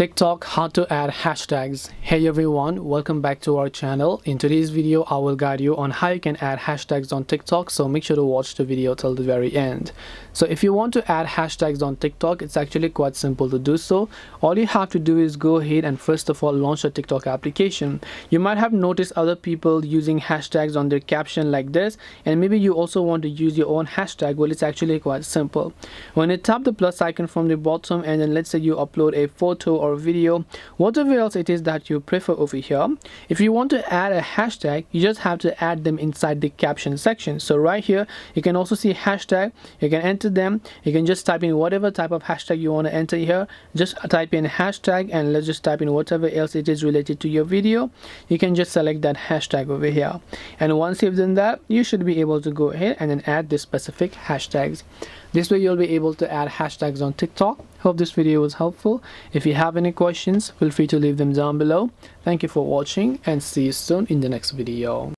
TikTok, how to add hashtags. Hey everyone, welcome back to our channel. In today's video I will guide you on how you can add hashtags on TikTok, so make sure to watch the video till the very end. So if you want to add hashtags on TikTok, it's actually quite simple to do so. All you have to do is go ahead and first of all launch a TikTok application. You might have noticed other people using hashtags on their caption like this, and maybe you also want to use your own hashtag. Well, it's actually quite simple. When you tap the plus icon from the bottom, and then let's say you upload a photo or video, whatever else it is that you prefer over here, if you want to add a hashtag, you just have to add them inside the caption section. So right here you can also see hashtag. You can enter them. You can just type in whatever type of hashtag you want to enter here. Just type in hashtag, and let's just type in whatever else it is related to your video. You can just select that hashtag over here, and once you've done that, you should be able to go ahead and then add the specific hashtags. This way you'll be able to add hashtags on TikTok. Hope this video was helpful. If you have any questions, feel free to leave them down below. Thank you for watching, and see you soon in the next video.